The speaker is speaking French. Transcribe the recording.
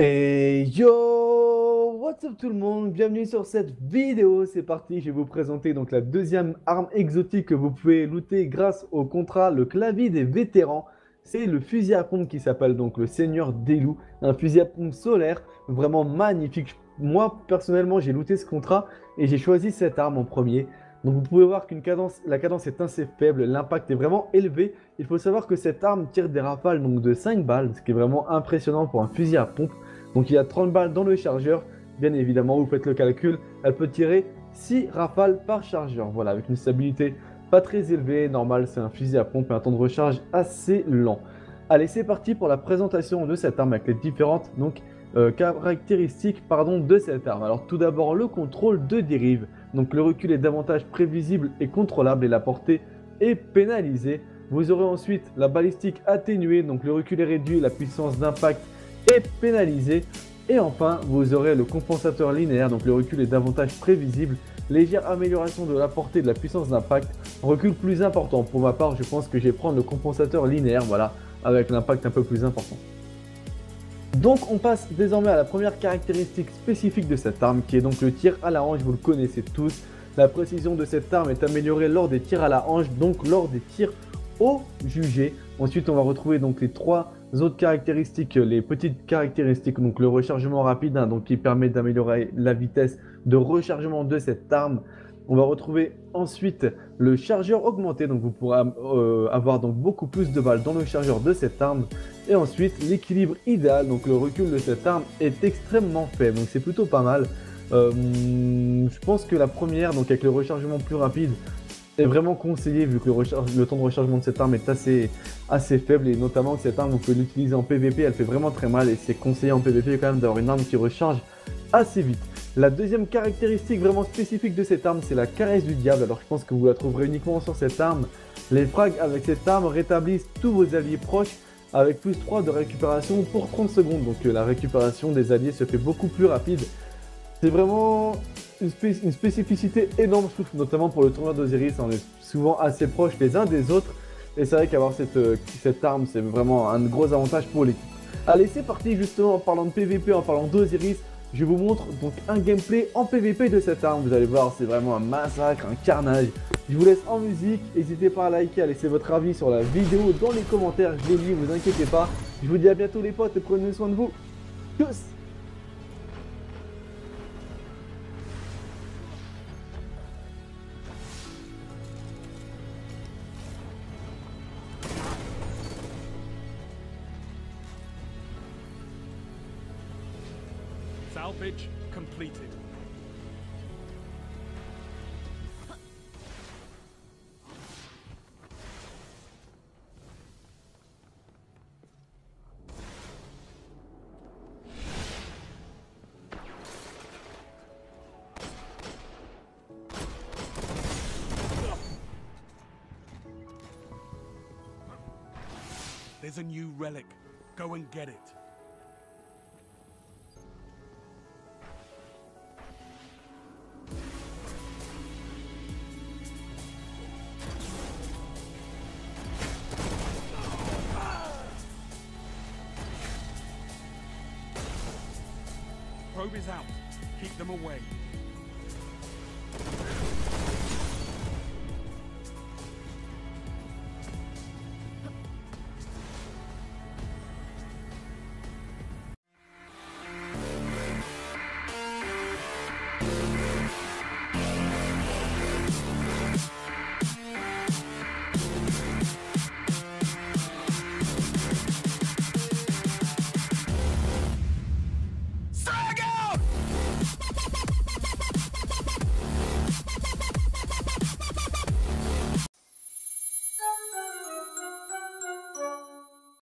Et yo, what's up tout le monde, bienvenue sur cette vidéo, c'est parti, je vais vous présenter donc la deuxième arme exotique que vous pouvez looter grâce au contrat Le Clavier des Vétérans. C'est le fusil à pompe qui s'appelle donc le Seigneur des Loups, un fusil à pompe solaire vraiment magnifique. Moi personnellement j'ai looté ce contrat et j'ai choisi cette arme en premier. Donc vous pouvez voir la cadence est assez faible, l'impact est vraiment élevé. Il faut savoir que cette arme tire des rafales donc de 5 balles, ce qui est vraiment impressionnant pour un fusil à pompe. Donc il y a 30 balles dans le chargeur. Bien évidemment, vous faites le calcul, elle peut tirer 6 rafales par chargeur. Voilà, avec une stabilité pas très élevée. Normal, c'est un fusil à pompe et un temps de recharge assez lent. Allez, c'est parti pour la présentation de cette arme avec les différentes caractéristiques de cette arme. Alors tout d'abord, le contrôle de dérive. Donc le recul est davantage prévisible et contrôlable et la portée est pénalisée. Vous aurez ensuite la balistique atténuée, donc le recul est réduit, la puissance d'impact est pénalisée. Et enfin, vous aurez le compensateur linéaire, donc le recul est davantage prévisible, légère amélioration de la portée de la puissance d'impact, recul plus important. Pour ma part, je pense que je vais prendre le compensateur linéaire, voilà, avec l'impact un peu plus important. Donc on passe désormais à la première caractéristique spécifique de cette arme qui est donc le tir à la hanche, vous le connaissez tous. La précision de cette arme est améliorée lors des tirs à la hanche, donc lors des tirs au jugé. Ensuite on va retrouver donc les trois autres caractéristiques, les petites caractéristiques, donc le rechargement rapide donc qui permet d'améliorer la vitesse de rechargement de cette arme. On va retrouver ensuite le chargeur augmenté, donc vous pourrez avoir donc beaucoup plus de balles dans le chargeur de cette arme. Et ensuite l'équilibre idéal, donc le recul de cette arme est extrêmement faible, donc c'est plutôt pas mal. Je pense que la première, donc avec le rechargement plus rapide, est vraiment conseillé vu que le temps de rechargement de cette arme est assez faible et notamment que cette arme on peut l'utiliser en PVP, elle fait vraiment très mal et c'est conseillé en PVP quand même d'avoir une arme qui recharge assez vite. La deuxième caractéristique vraiment spécifique de cette arme, c'est la caresse du diable. Alors je pense que vous la trouverez uniquement sur cette arme. Les frags avec cette arme rétablissent tous vos alliés proches avec plus 3 de récupération pour 30 secondes. Donc la récupération des alliés se fait beaucoup plus rapide. C'est vraiment une spécificité énorme, je trouve, notamment pour le tournoi d'Osiris. On est souvent assez proches les uns des autres. Et c'est vrai qu'avoir cette arme, c'est vraiment un gros avantage pour l'équipe. Allez, c'est parti justement en parlant de PVP, en parlant d'Osiris. Je vous montre donc un gameplay en PVP de cette arme. Vous allez voir, c'est vraiment un massacre, un carnage. Je vous laisse en musique. N'hésitez pas à liker, à laisser votre avis sur la vidéo dans les commentaires. Je les lis, vous inquiétez pas. Je vous dis à bientôt les potes et prenez soin de vous. Tchuss! Salvage completed. There's a new relic. Go and get it. Probe is out. Keep them away.